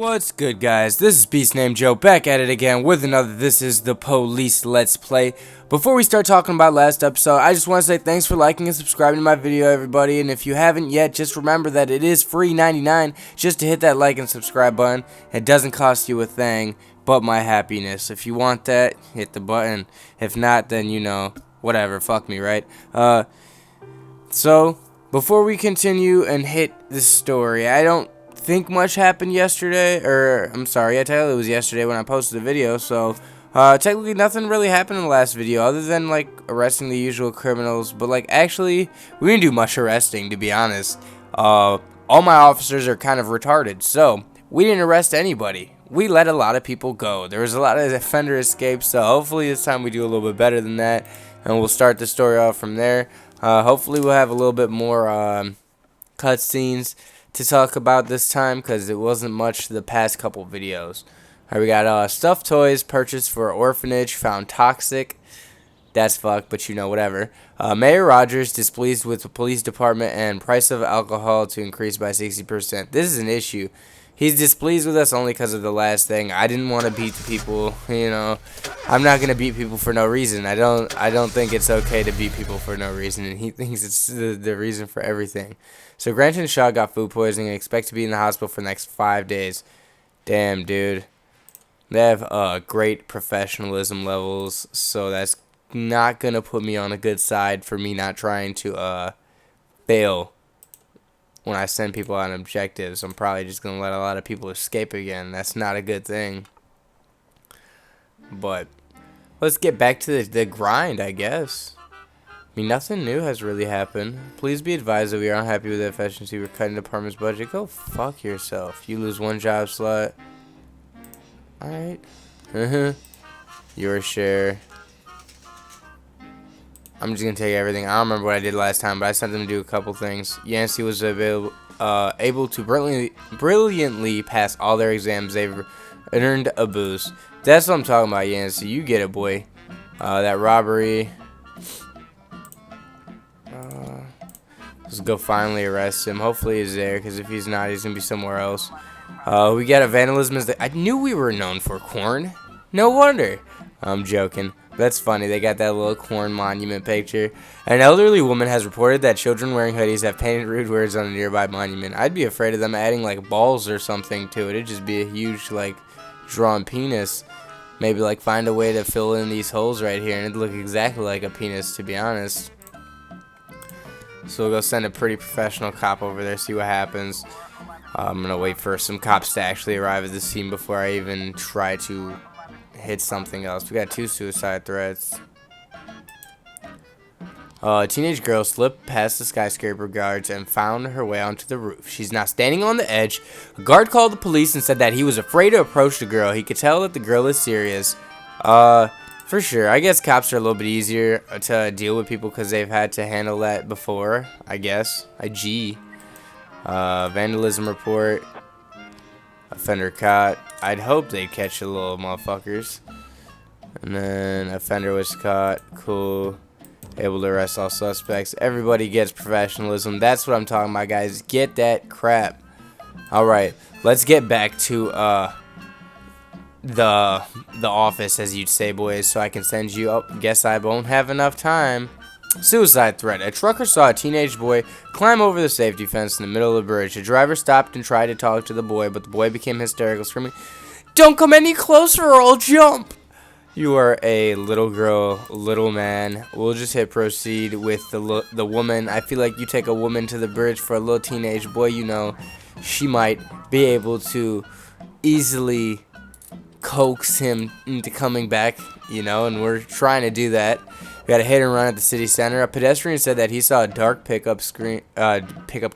What's good, guys? This is BeastNamedJoe back at it again with another This Is the Police Let's Play. Before we start talking about last episode, I just want to say thanks for liking and subscribing to my video, everybody. And if you haven't yet, just remember that it is free 99 just to hit that like and subscribe button. It doesn't cost you a thing but my happiness. If you want that, hit the button. If not, then you know, whatever, fuck me, right? So before we continue and hit the story, I don't think much happened yesterday, or I'm sorry, I tell you it was yesterday when I posted the video. So technically nothing really happened in the last video other than like arresting the usual criminals, but like actually we didn't do much arresting, to be honest. All my officers are kind of retarded, so we didn't arrest anybody. We let a lot of people go. There was a lot of offender escapes, so hopefully this time we do a little bit better than that, and we'll start the story off from there. Hopefully we'll have a little bit more cutscenes to talk about this time, because it wasn't much the past couple videos. Alright, we got stuffed toys purchased for orphanage found toxic. That's fucked, but you know, whatever. Mayor Rogers displeased with the police department and price of alcohol to increase by 60%. This is an issue. He's displeased with us only because of the last thing. I didn't want to beat the people, you know. I'm not gonna beat people for no reason. I don't think it's okay to beat people for no reason, and he thinks it's the reason for everything. So Grant and Shaw got food poisoning and expect to be in the hospital for the next 5 days. Damn, dude. They have great professionalism levels, so that's not gonna put me on a good side for me not trying to fail when I send people on objectives. I'm probably just gonna let a lot of people escape again. That's not a good thing. But let's get back to the grind, I guess. I mean, nothing new has really happened. Please be advised that we are unhappy with the efficiency. We're cutting the department's budget. Go fuck yourself. You lose one job slot. Alright. Your share. I'm just gonna take everything. I don't remember what I did last time, but I sent them to do a couple things. Yancey was able to brilliantly pass all their exams. They've earned a boost. That's what I'm talking about, Yancey. You get it, boy. That robbery. Let's go finally arrest him. Hopefully he's there, because if he's not, he's gonna be somewhere else. We got a vandalism. I knew we were known for corn. No wonder. I'm joking. That's funny. They got that little corn monument picture. An elderly woman has reported that children wearing hoodies have painted rude words on a nearby monument. I'd be afraid of them adding like balls or something to it. It'd just be a huge like drawn penis. Maybe like find a way to fill in these holes right here, and it'd look exactly like a penis, to be honest. So we'll go send a pretty professional cop over there, see what happens. I'm gonna wait for some cops to actually arrive at the scene before I even try to hit something else. We got 2 suicide threats. A teenage girl slipped past the skyscraper guards and found her way onto the roof. She's now standing on the edge. A guard called the police and said that he was afraid to approach the girl. He could tell that the girl is serious. For sure. I guess cops are a little bit easier to deal with people because they've had to handle that before, I guess. Vandalism report. Offender caught. I'd hope they'd catch the little motherfuckers. And then offender was caught. Cool. Able to arrest all suspects. Everybody gets professionalism. That's what I'm talking about, guys. Get that crap. Alright. Let's get back to the office, as you'd say, boys, so I can send you up. Guess I won't have enough time. Suicide threat. A trucker saw a teenage boy climb over the safety fence in the middle of the bridge. The driver stopped and tried to talk to the boy, but the boy became hysterical, screaming, "Don't come any closer or I'll jump!" You are a little girl, little man. We'll just hit proceed with the woman. I feel like you take a woman to the bridge for a little teenage boy, you know, she might be able to easily coax him into coming back, you know, and we're trying to do that. We got a hit and run at the city center. A pedestrian said that he saw a dark pickup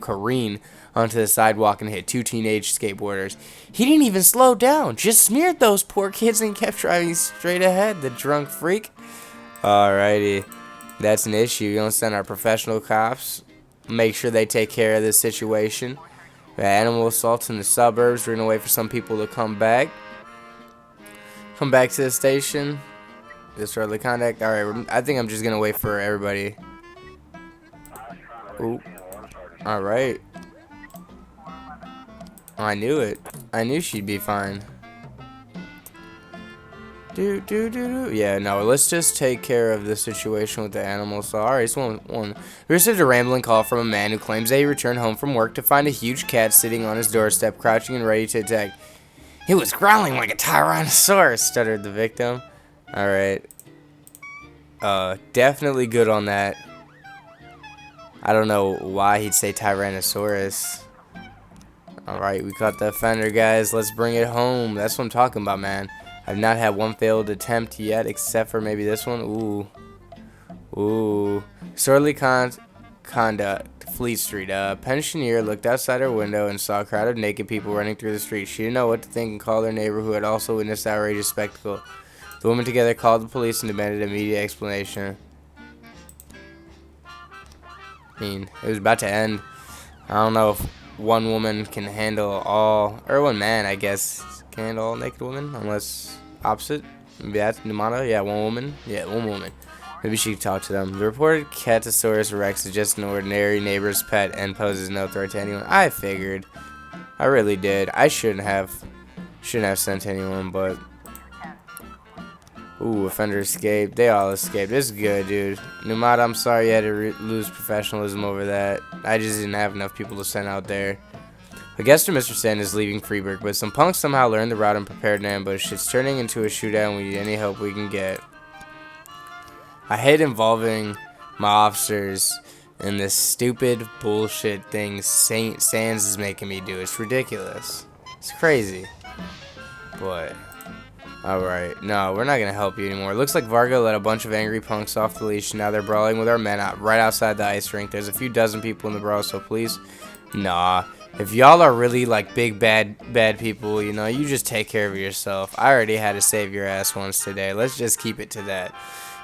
careen onto the sidewalk and hit 2 teenage skateboarders. He didn't even slow down, just smeared those poor kids and kept driving straight ahead, the drunk freak. Alrighty, that's an issue. You don't send our professional cops. Make sure they take care of this situation. We got animal assaults in the suburbs. We're gonna wait for some people to come back. Come back to the station. Disorderly conduct. Alright, I think I'm just gonna wait for everybody. Ooh. Alright. I knew it. I knew she'd be fine. Yeah, no, let's just take care of the situation with the animals. So, alright, so one. We received a rambling call from a man who claims that he returned home from work to find a huge cat sitting on his doorstep, crouching and ready to attack. It was growling like a tyrannosaurus, stuttered the victim. Alright. Definitely good on that. I don't know why he'd say tyrannosaurus. Alright, we caught the offender, guys. Let's bring it home. That's what I'm talking about, man. I've not had one failed attempt yet, except for maybe this one. Ooh. Disorderly conduct. Fleet Street. A pensioner looked outside her window and saw a crowd of naked people running through the street. She didn't know what to think and called her neighbor, who had also witnessed the outrageous spectacle. The women together called the police and demanded immediate explanation. I mean, it was about to end. I don't know if one woman can handle all, or one man, I guess, can handle all naked women, unless opposite. Maybe that's Numata. Yeah, one woman. Yeah, one woman. Maybe she could talk to them. The reported Catosaurus rex is just an ordinary neighbor's pet and poses no threat to anyone. I figured. I really did. I shouldn't have sent anyone, but ooh, offender escaped. They all escaped. This is good, dude. Numata, I'm sorry you had to lose professionalism over that. I just didn't have enough people to send out there. A guest of Mr. Sen is leaving Freeburg, but some punks somehow learned the route and prepared an ambush. It's turning into a shootout and we need any help we can get. I hate involving my officers in this stupid bullshit thing St. Sans is making me do. It's ridiculous. It's crazy. But alright, no, we're not going to help you anymore. It looks like Varga let a bunch of angry punks off the leash, and now they're brawling with our men right outside the ice rink. There's a few dozen people in the brawl, so please, nah. If y'all are really, like, big, bad people, you know, you just take care of yourself. I already had to save your ass once today. Let's just keep it to that.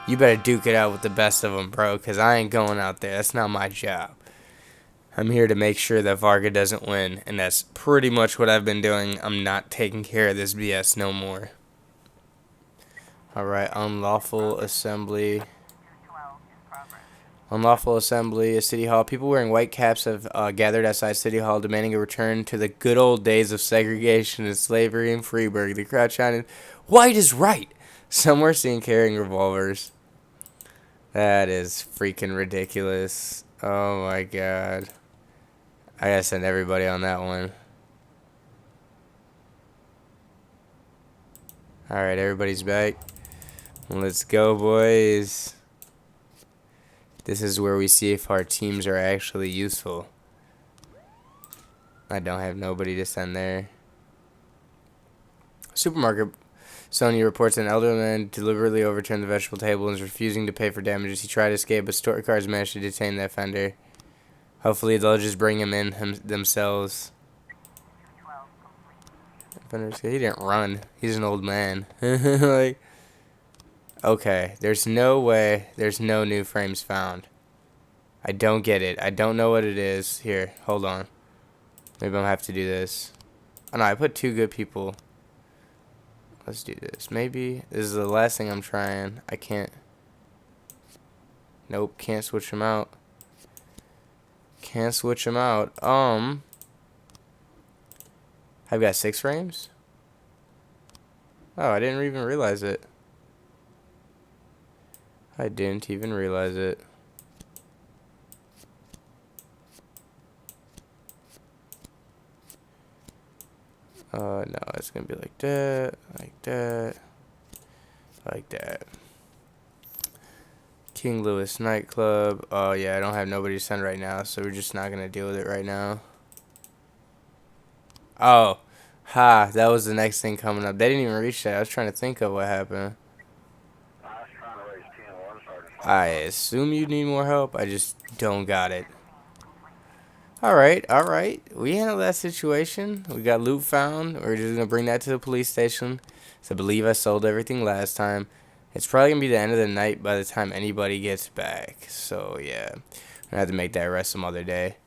You better duke it out with the best of them, bro, because I ain't going out there. That's not my job. I'm here to make sure that Varga doesn't win, and that's pretty much what I've been doing. I'm not taking care of this BS no more. Alright, unlawful assembly. Unlawful assembly at City Hall. People wearing white caps have gathered outside City Hall demanding a return to the good old days of segregation and slavery in Freeburg. The crowd shouted, "White is right!" Some were seen carrying revolvers. That is freaking ridiculous. Oh my god. I gotta send everybody on that one. Alright, everybody's back. Let's go, boys. This is where we see if our teams are actually useful. I don't have nobody to send there. Supermarket. Sony reports an elderly man deliberately overturned the vegetable table and is refusing to pay for damages. He tried to escape, but store cars managed to detain the offender. Hopefully, they'll just bring him in themselves. He didn't run. He's an old man. Like, okay, there's no way. There's no new frames found. I don't get it. I don't know what it is. Here, hold on. Maybe I'm gonna have to do this. Oh no, I put two good people. Let's do this. Maybe this is the last thing I'm trying. I can't. Nope, can't switch them out. Can't switch them out. I've got 6 frames. Oh, I didn't even realize it. I didn't even realize it. No, it's gonna be like that, like that, like that. King Louis nightclub. Oh yeah, I don't have nobody to send right now, so we're just not gonna deal with it right now. Oh, ha! That was the next thing coming up. They didn't even reach that. I was trying to think of what happened. I assume you need more help. I just don't got it. Alright, alright. We handled that situation. We got loot found. We're just going to bring that to the police station. So I believe I sold everything last time. It's probably going to be the end of the night by the time anybody gets back. So, yeah. I'm going to have to make that arrest some other day.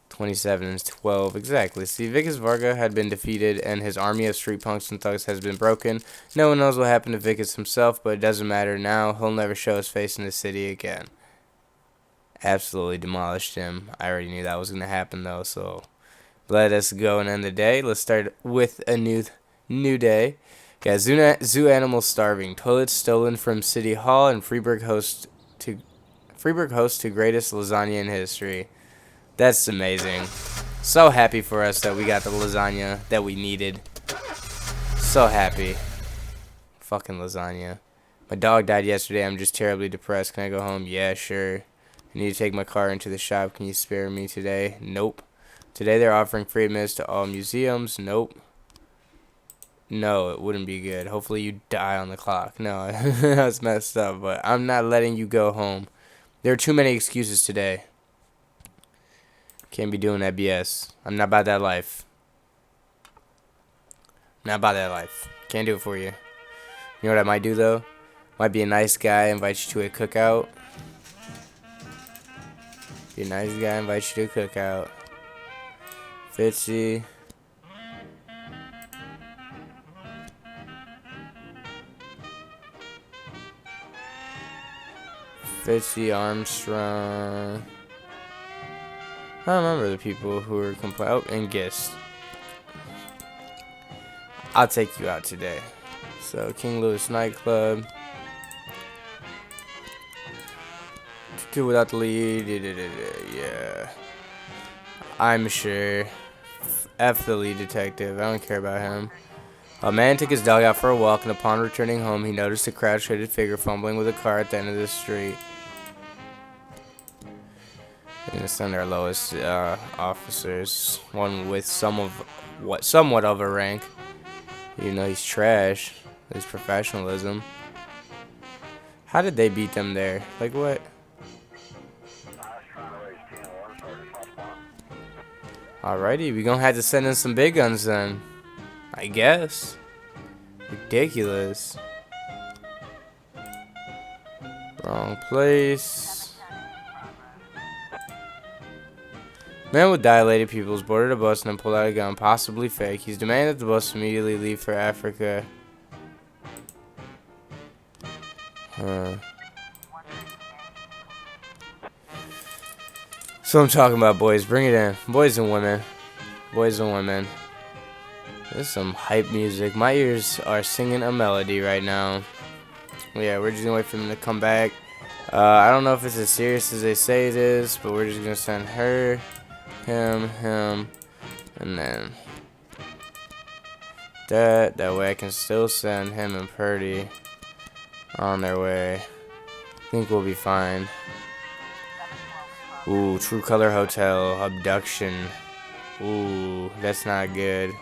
27 and 12. Exactly. See, Vicus Varga had been defeated, and his army of street punks and thugs has been broken. No one knows what happened to Vicus himself, but it doesn't matter now. He'll never show his face in the city again. Absolutely demolished him. I already knew that was going to happen, though, so Let us go and end the day. Let's start with a new day. Yeah, zoo animals starving. Toilets stolen from City Hall, and Freeburg host to greatest lasagna in history. That's amazing. So happy for us that we got the lasagna that we needed. So happy. Fucking lasagna. My dog died yesterday. I'm just terribly depressed. Can I go home? Yeah, sure. I need to take my car into the shop. Can you spare me today? Nope. Today they're offering free admittance to all museums. Nope. No, it wouldn't be good. Hopefully you die on the clock. No, that's messed up, but I'm not letting you go home. There are too many excuses today. Can't be doing that BS. I'm not about that life. Not about that life. Can't do it for you. You know what I might do, though? Might be a nice guy, invite you to a cookout. Be a nice guy, invite you to a cookout. Fitzy. Fitzy Armstrong. I don't remember the people who were complaining. Oh, and Gist. I'll take you out today. So, King Louis nightclub. Do without the lead. Yeah. I'm sure. F the lead detective. I don't care about him. A man took his dog out for a walk, and upon returning home, he noticed a crouched hooded figure fumbling with a car at the end of the street. We're gonna send our lowest officers, one with somewhat of a rank. You know he's trash. His professionalism. How did they beat them there? Like what? Alrighty, we gonna have to send in some big guns then. I guess. Ridiculous. Wrong place. Man with dilated pupils boarded a bus and then pulled out a gun, possibly fake. He's demanding that the bus immediately leave for Africa. So I'm talking about, boys. Bring it in. Boys and women. Boys and women. There's some hype music. My ears are singing a melody right now. Yeah, we're just gonna wait for them to come back. I don't know if it's as serious as they say it is, but we're just gonna send her, him, and then that way I can still send him and Purdy on their way. I think we'll be fine. Ooh, True Color Hotel abduction. Ooh, that's not good.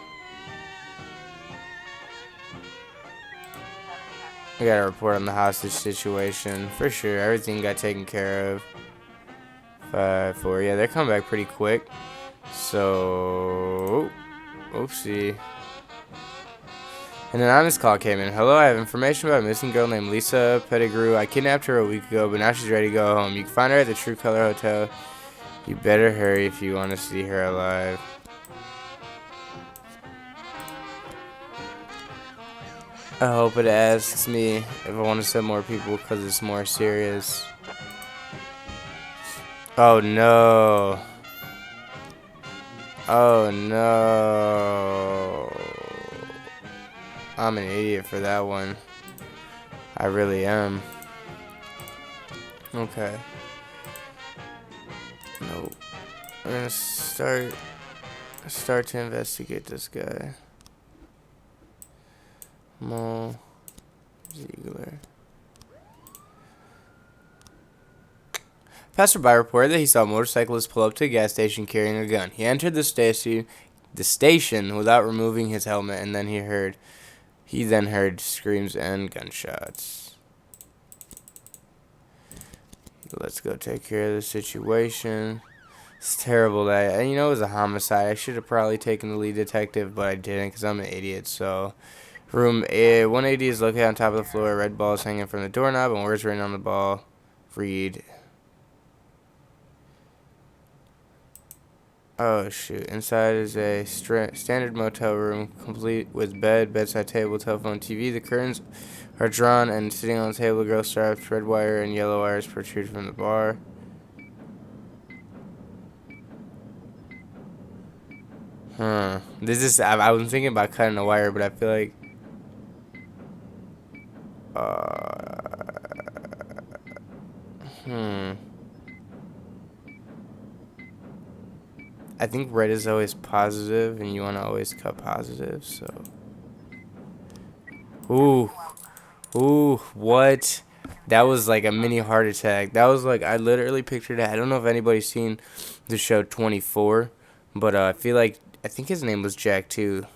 We got a report on the hostage situation for sure. Everything got taken care of. 5-4. Yeah, they're coming back pretty quick. So, oopsie. An anonymous call came in. Hello, I have information about a missing girl named Lisa Pettigrew. I kidnapped her a week ago, but now she's ready to go home. You can find her at the True Color Hotel. You better hurry if you want to see her alive. I hope it asks me if I want to send more people because it's more serious. Oh no. Oh no. I'm an idiot for that one. I really am. Okay. Nope. We're gonna start to investigate this guy. Mo Ziegler. Passerby reported that he saw a motorcyclist pull up to a gas station carrying a gun. He entered the station without removing his helmet, and then he then heard screams and gunshots. Let's go take care of the situation. It's terrible that it was a homicide. I should have probably taken the lead detective, but I didn't because I'm an idiot. So, room 180 is located on top of the floor. Red ball is hanging from the doorknob, and words written on the ball read. Oh shoot! Inside is a standard motel room, complete with bed, bedside table, telephone, TV. The curtains are drawn, and sitting on the table, a girl strapped, red wire and yellow wires protrude from the bar. This is, I was thinking about cutting the wire, but I feel like, I think red is always positive, and you want to always cut positive, so. Ooh. Ooh, what? That was like a mini heart attack. That was like, I literally pictured that. I don't know if anybody's seen the show 24, but I feel like, I think his name was Jack too.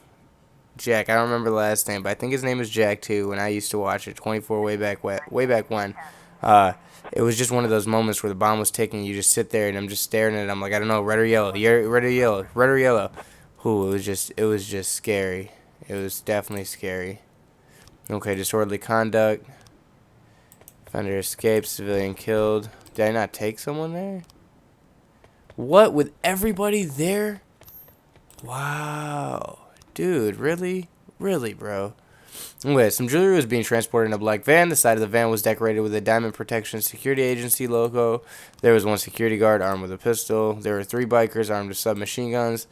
Jack, I don't remember the last name, but I think his name was Jack too when I used to watch it, 24 way back when. Uh, it was just one of those moments where the bomb was ticking, you just sit there and I'm just staring at it. I'm like, I don't know, red or yellow, red or yellow, red or yellow. Ooh, it was just scary. It was definitely scary. Okay, disorderly conduct. Offender escaped, civilian killed. Did I not take someone there? What, with everybody there? Wow. Dude, really? Really, bro? Anyway, some jewelry was being transported in a black van. The side of the van was decorated with a Diamond Protection Security Agency logo. There was one security guard armed with a pistol. There were 3 bikers armed with submachine guns.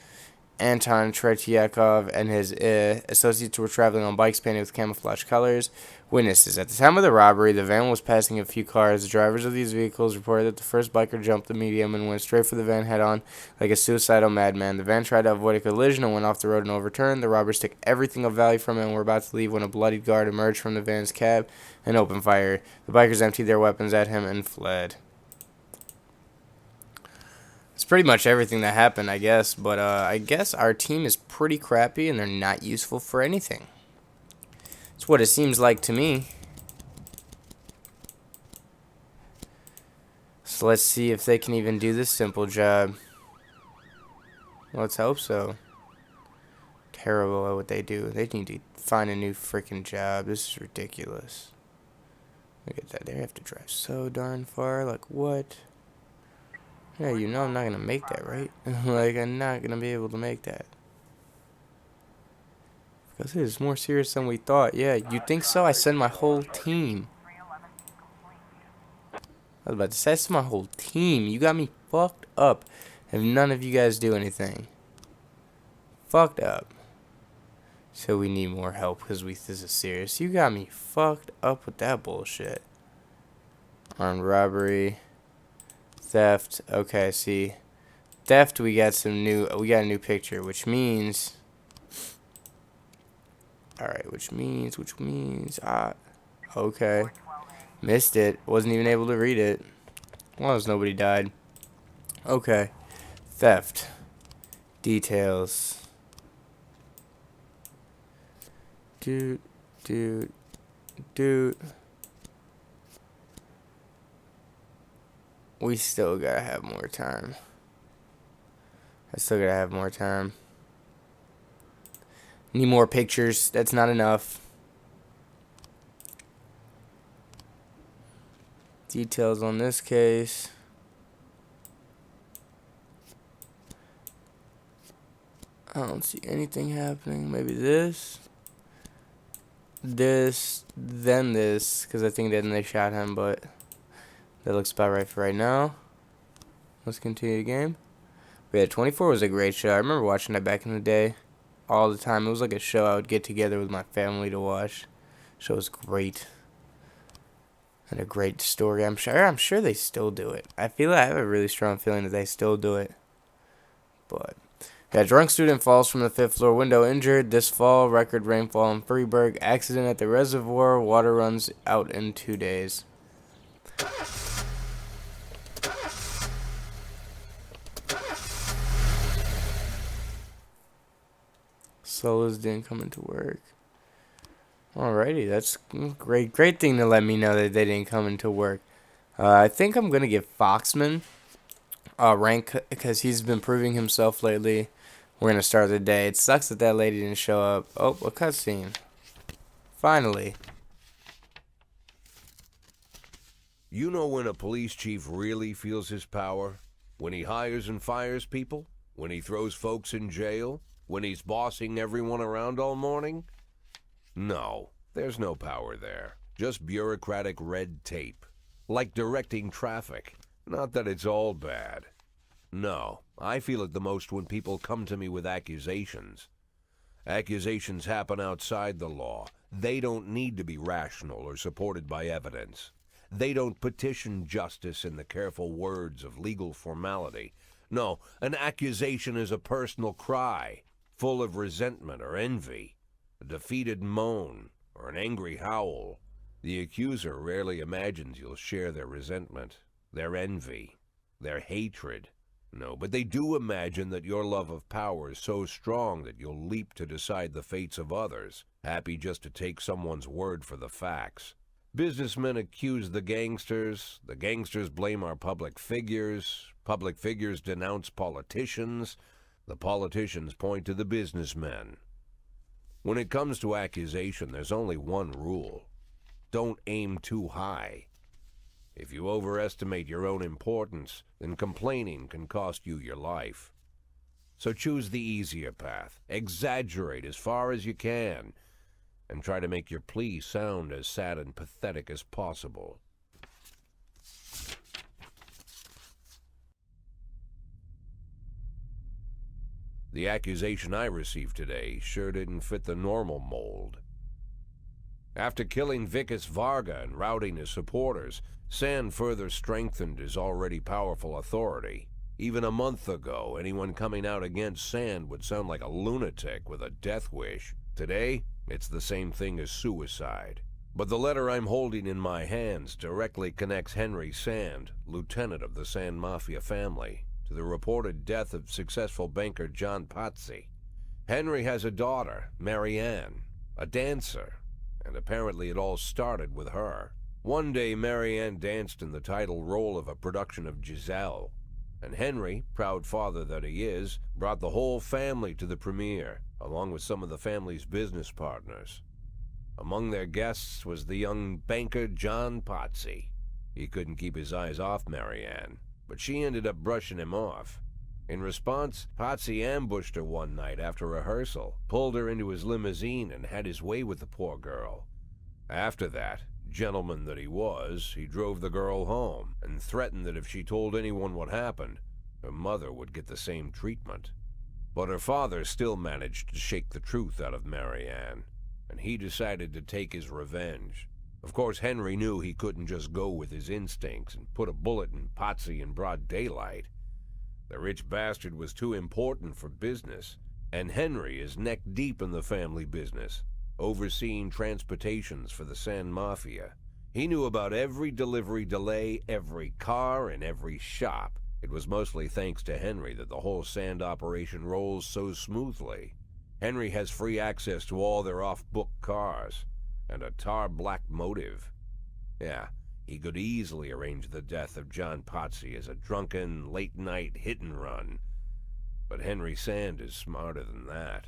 Anton Tretiakov and his associates were traveling on bikes painted with camouflage colors. Witnesses. At the time of the robbery, the van was passing a few cars. The drivers of these vehicles reported that the first biker jumped the medium and went straight for the van head-on like a suicidal madman. The van tried to avoid a collision and went off the road and overturned. The robbers took everything of value from it and were about to leave when a bloodied guard emerged from the van's cab and opened fire. The bikers emptied their weapons at him and fled. It's pretty much everything that happened, I guess. But I guess our team is pretty crappy and they're not useful for anything. It's what it seems like to me. So let's see if they can even do this simple job. Let's hope so. Terrible at what they do. They need to find a new freaking job. This is ridiculous. Look at that. They have to drive so darn far. Like, what? Yeah, you know I'm not going to make that, right? Like, I'm not going to be able to make that. Because it is more serious than we thought. Yeah, you think so? I sent my whole team. I was about to say, I sent my whole team. You got me fucked up. If none of you guys do anything. Fucked up. So we need more help because this is serious. You got me fucked up with that bullshit. Armed robbery. Theft. Okay, see. Theft, we got a new picture, which means... Alright, which means, okay. Missed it. Wasn't even able to read it. As long as nobody died. Okay. Theft. Details. Dude. We still gotta have more time. I still gotta have more time. Need more pictures. That's not enough. Details on this case. I don't see anything happening. Maybe this. This. Then this. Because I think then they shot him, but that looks about right for right now. Let's continue the game. But yeah, 24 was a great show. I remember watching that back in the day. All the time. It was like a show I would get together with my family to watch. The show was great. And a great story. I'm sure they still do it. I have a really strong feeling that they still do it. But yeah, drunk student falls from the 5th floor window injured. This fall, record rainfall in Freeburg. Accident at the reservoir. Water runs out in 2 days. Solos didn't come into work. Alrighty, that's great thing to let me know that they didn't come into work. I think I'm gonna give Foxman a rank because he's been proving himself lately. We're gonna start the day. It sucks that lady didn't show up. Oh, a cutscene. Finally. You know when a police chief really feels his power? When he hires and fires people? When he throws folks in jail? When he's bossing everyone around all morning? No, there's no power there. Just bureaucratic red tape. Like directing traffic. Not that it's all bad. No, I feel it the most when people come to me with accusations. Accusations happen outside the law. They don't need to be rational or supported by evidence. They don't petition justice in the careful words of legal formality. No, an accusation is a personal cry, full of resentment or envy, a defeated moan, or an angry howl. The accuser rarely imagines you'll share their resentment, their envy, their hatred. No, but they do imagine that your love of power is so strong that you'll leap to decide the fates of others, happy just to take someone's word for the facts. Businessmen accuse the gangsters blame our public figures denounce politicians, the politicians point to the businessmen. When it comes to accusation, there's only one rule. Don't aim too high. If you overestimate your own importance, then complaining can cost you your life. So choose the easier path. Exaggerate as far as you can, and try to make your plea sound as sad and pathetic as possible. The accusation I received today sure didn't fit the normal mold. After killing Vikas Varga and routing his supporters, Sand further strengthened his already powerful authority. Even a month ago, anyone coming out against Sand would sound like a lunatic with a death wish. Today, it's the same thing as suicide. But the letter I'm holding in my hands directly connects Henry Sand, lieutenant of the Sand Mafia family, to the reported death of successful banker John Pazzi. Henry has a daughter, Marianne, a dancer, and apparently it all started with her. One day, Marianne danced in the title role of a production of Giselle, and Henry, proud father that he is, brought the whole family to the premiere, along with some of the family's business partners. Among their guests was the young banker John Pazzi. He couldn't keep his eyes off Marianne, but she ended up brushing him off. In response, Pazzi ambushed her one night after rehearsal, pulled her into his limousine, and had his way with the poor girl. After that, gentleman that he was, he drove the girl home and threatened that if she told anyone what happened, her mother would get the same treatment. But her father still managed to shake the truth out of Marianne, and he decided to take his revenge. Of course, Henry knew he couldn't just go with his instincts and put a bullet in Pazzi in broad daylight. The rich bastard was too important for business, and Henry is neck-deep in the family business, overseeing transportations for the Sand Mafia. He knew about every delivery delay, every car, and every shop. It was mostly thanks to Henry that the whole Sand operation rolls so smoothly. Henry has free access to all their off-book cars, and a tar-black motive. Yeah, he could easily arrange the death of John Pazzi as a drunken, late-night hit-and-run. But Henry Sand is smarter than that.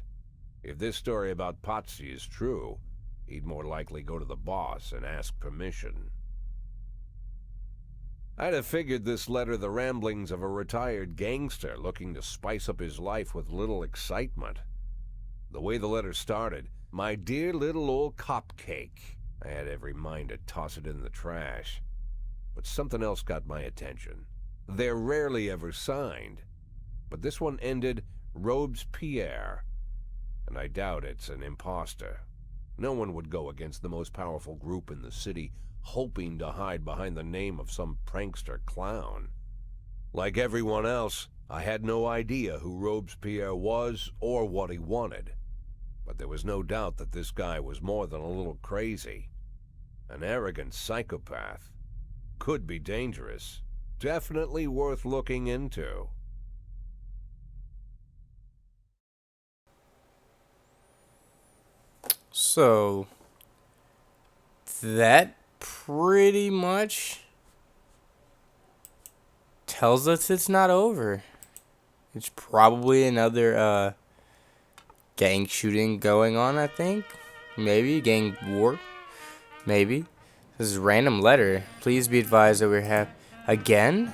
If this story about Pazzi is true, he'd more likely go to the boss and ask permission. I'd have figured this letter the ramblings of a retired gangster looking to spice up his life with little excitement. The way the letter started, "My dear little old cupcake," I had every mind to toss it in the trash. But something else got my attention. They're rarely ever signed, but this one ended Robespierre, and I doubt it's an imposter. No one would go against the most powerful group in the city, hoping to hide behind the name of some prankster clown. Like everyone else, I had no idea who Robespierre was or what he wanted. But there was no doubt that this guy was more than a little crazy. An arrogant psychopath. Could be dangerous. Definitely worth looking into. So, that pretty much tells us it's not over. It's probably another gang shooting going on, I think. Maybe gang war. Maybe. This is a random letter. Please be advised that we have again.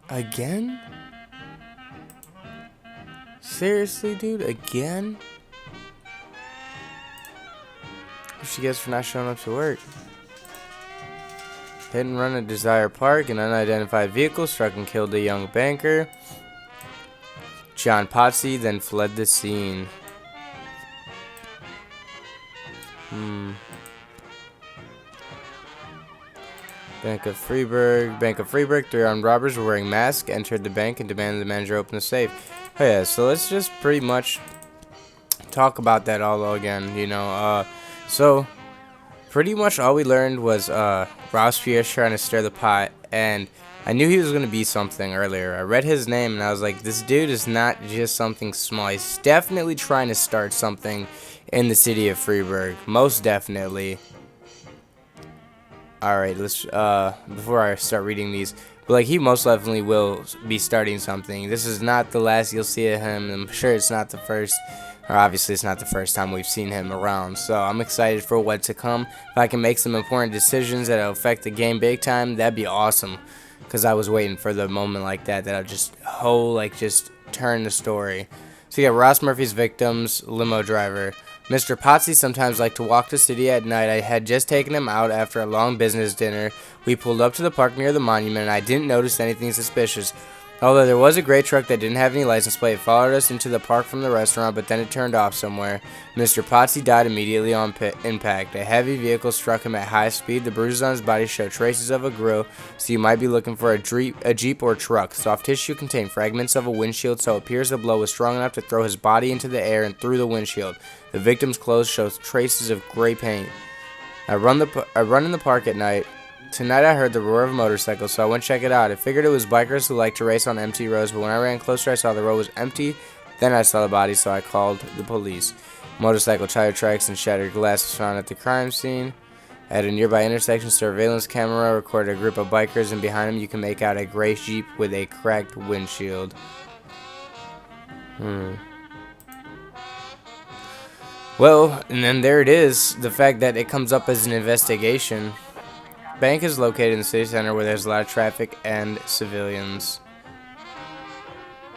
Again? Seriously, dude? Again? What she gets for not showing up to work? Hit and run at Desire Park. An unidentified vehicle struck and killed a young banker. John Potsy then fled the scene. Bank of Freeburg. 3 armed robbers were wearing masks entered the bank and demanded the manager open the safe. Oh yeah, so let's just pretty much talk about that all again, you know. So pretty much all we learned was Robespierre's trying to stir the pot, and I knew he was going to be something earlier. I read his name and I was like, this dude is not just something small. He's definitely trying to start something in the city of Freiburg. Most definitely. Alright, let's, before I start reading these, but like, he most definitely will be starting something. This is not the last you'll see of him. I'm sure it's not the first, or obviously it's not the first time we've seen him around. So I'm excited for what to come. If I can make some important decisions that'll affect the game big time, that'd be awesome. Because I was waiting for the moment like that, that'll just, just turn the story. So you got Ross Murphy's victims, limo driver. Mr. Potsy sometimes liked to walk the city at night. I had just taken him out after a long business dinner. We pulled up to the park near the monument, and I didn't notice anything suspicious. Although there was a gray truck that didn't have any license plate, it followed us into the park from the restaurant, but then it turned off somewhere. Mr. Potsy died immediately on impact. A heavy vehicle struck him at high speed. The bruises on his body show traces of a grill, so you might be looking for a jeep or truck. Soft tissue contained fragments of a windshield, so it appears the blow was strong enough to throw his body into the air and through the windshield. The victim's clothes show traces of gray paint. I run in the park at night. Tonight I heard the roar of motorcycles, so I went to check it out. I figured it was bikers who like to race on empty roads, but when I ran closer I saw the road was empty. Then I saw the body, so I called the police. Motorcycle tire tracks and shattered glass was found at the crime scene. At a nearby intersection, surveillance camera recorded a group of bikers, and behind them you can make out a gray Jeep with a cracked windshield. Well, and then there it is, the fact that it comes up as an investigation. Bank is located in the city center where there's a lot of traffic and civilians.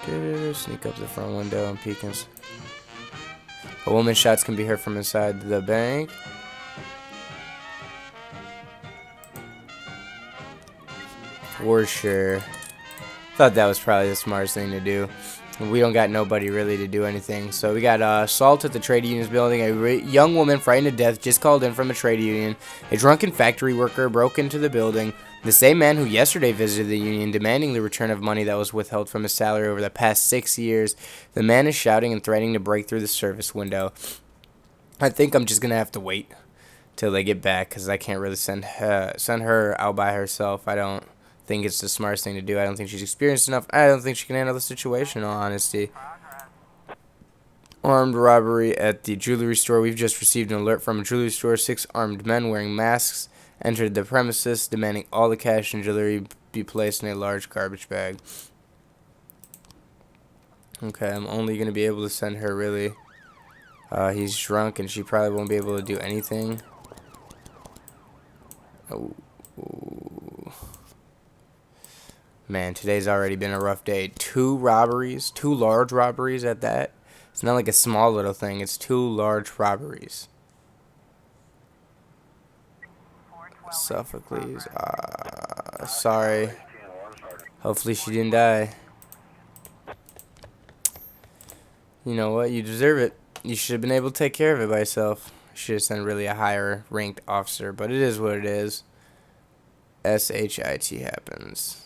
Sneak up the front window and peek. A woman's shots can be heard from inside the bank. For sure. Thought that was probably the smartest thing to do. We don't got nobody really to do anything. So we got assault at the trade union's building. A young woman frightened to death just called in from a trade union. A drunken factory worker broke into the building. The same man who yesterday visited the union demanding the return of money that was withheld from his salary over the past 6 years. The man is shouting and threatening to break through the service window. I think I'm just going to have to wait till they get back because I can't really send her out by herself. I don't think it's the smartest thing to do. I don't think she's experienced enough. I don't think she can handle the situation, in all honesty. Armed robbery at the jewelry store. We've just received an alert from a jewelry store. 6 armed men wearing masks entered the premises, demanding all the cash and jewelry be placed in a large garbage bag. Okay, I'm only going to be able to send her, really. He's drunk, and she probably won't be able to do anything. Oh. Man, today's already been a rough day. 2 robberies, 2 large robberies at that. It's not like a small little thing. It's 2 large robberies. Sophocles. Sorry. Hopefully she didn't die. You know what? You deserve it. You should have been able to take care of it by yourself. Should have sent really a higher ranked officer, but it is what it is. SHIT happens.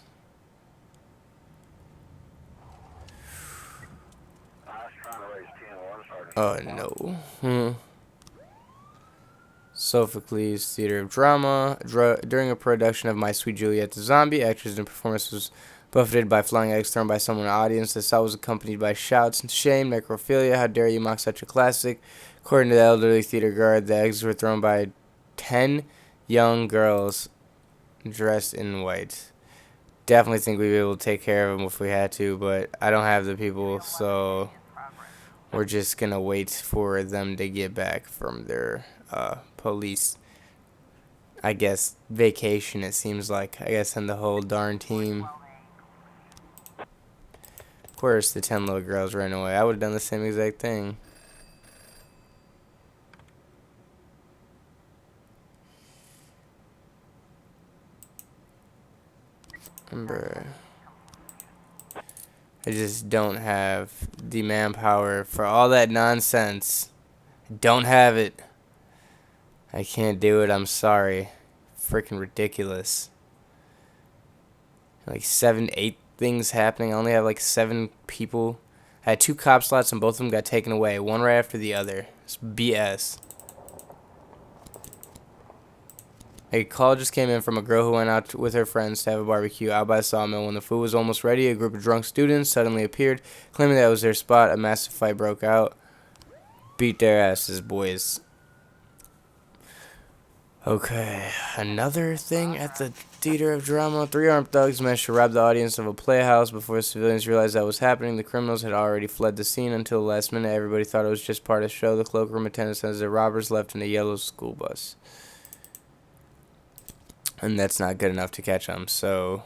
Oh no. Sophocles Theater of Drama. During a production of My Sweet Juliet the Zombie, actors and performance was buffeted by flying eggs thrown by someone in the audience. The sound was accompanied by shouts and shame, necrophilia. How dare you mock such a classic? According to the elderly theater guard, the eggs were thrown by 10 young girls dressed in white. Definitely think we'd be able to take care of them if we had to, but I don't have the people, so we're just gonna wait for them to get back from their police, I guess, vacation, it seems like. I guess, and the whole darn team. Of course, the 10 little girls ran away. I would have done the same exact thing. Remember, I just don't have the manpower for all that nonsense. I don't have it. I can't do it. I'm sorry. Freaking ridiculous. Like 7, 8 things happening. I only have like 7 people. I had 2 cop slots and both of them got taken away. One right after the other. It's BS. A call just came in from a girl who went out with her friends to have a barbecue out by the sawmill. When the food was almost ready, a group of drunk students suddenly appeared, claiming that it was their spot. A massive fight broke out. Beat their asses, boys. Okay, another thing at the theater of drama. 3 armed thugs managed to rob the audience of a playhouse before civilians realized that was happening. The criminals had already fled the scene until the last minute. Everybody thought it was just part of the show. The cloakroom attendant says the robbers left in a yellow school bus. And that's not good enough to catch them, so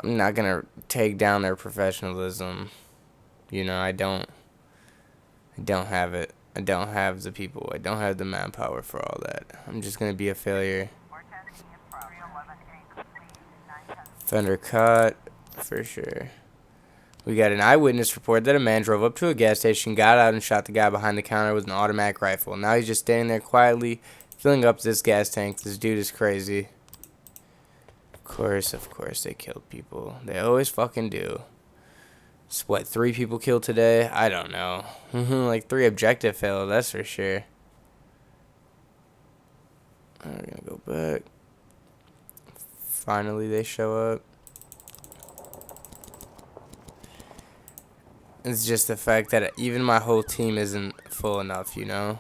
I'm not going to take down their professionalism. You know, I don't have it. I don't have the people. I don't have the manpower for all that. I'm just going to be a failure. Fender caught, for sure. We got an eyewitness report that a man drove up to a gas station, got out, and shot the guy behind the counter with an automatic rifle. Now he's just standing there quietly, filling up this gas tank. This dude is crazy. Of course they killed people. They always fucking do. It's what, 3 people killed today? I don't know. Like 3 objective failed, that's for sure. We're gonna go back. Finally they show up. It's just the fact that even my whole team isn't full enough, you know?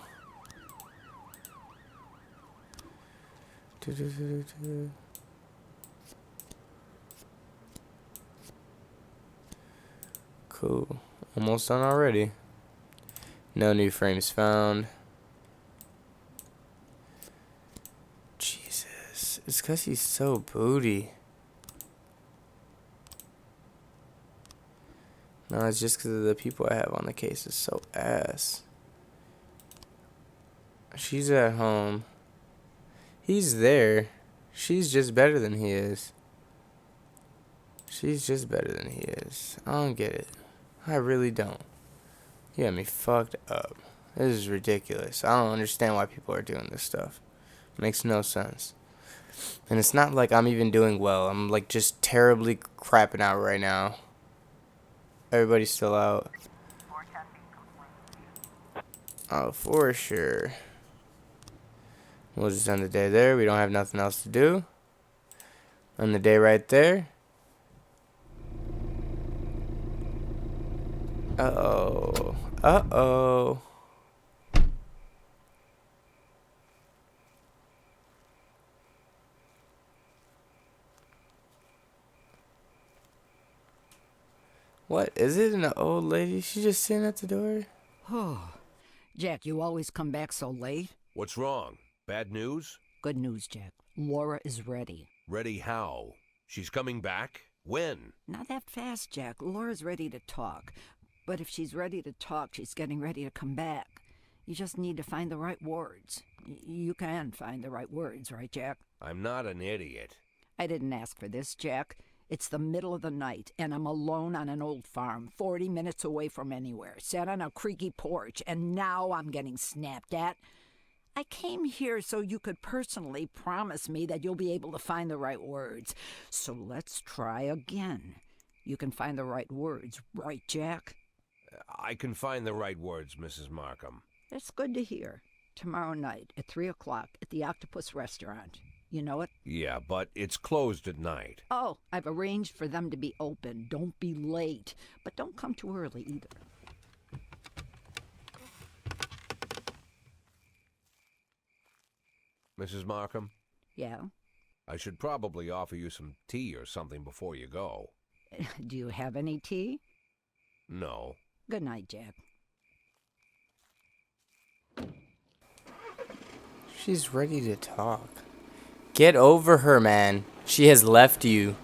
Cool. Almost done already. No new frames found. Jesus. It's because he's so booty. No, it's just because of the people I have on the case is so ass. She's at home. He's there. She's just better than he is. She's just better than he is. I don't get it. I really don't. You got me fucked up. This is ridiculous. I don't understand why people are doing this stuff. It makes no sense. And it's not like I'm even doing well. I'm like just terribly crapping out right now. Everybody's still out. Oh, for sure. We'll just end the day there. We don't have nothing else to do. End the day right there. Uh-oh. Uh-oh. What? Is it an old lady? She's just sitting at the door? Oh, Jack, you always come back so late. What's wrong? Bad news? Good news, Jack. Laura is ready. Ready how? She's coming back? When? Not that fast, Jack. Laura's ready to talk. But if she's ready to talk, she's getting ready to come back. You just need to find the right words. You can find the right words, right, Jack? I'm not an idiot. I didn't ask for this, Jack. It's the middle of the night, and I'm alone on an old farm, 40 minutes away from anywhere, sat on a creaky porch, and now I'm getting snapped at. I came here so you could personally promise me that you'll be able to find the right words. So let's try again. You can find the right words, right, Jack? I can find the right words, Mrs. Markham. That's good to hear. Tomorrow night at 3 o'clock at the Octopus Restaurant. You know it? Yeah, but it's closed at night. Oh, I've arranged for them to be open. Don't be late. But don't come too early either. Mrs. Markham? Yeah? I should probably offer you some tea or something before you go. Do you have any tea? No. Good night, Jack. She's ready to talk. Get over her, man. She has left you.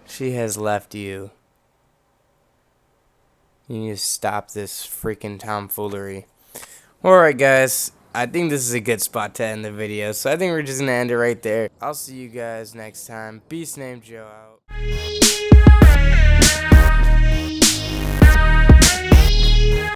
She has left you. You need to stop this freaking tomfoolery. Alright, guys. I think this is a good spot to end the video, so I think we're just gonna end it right there. I'll see you guys next time. Beast named Joe out.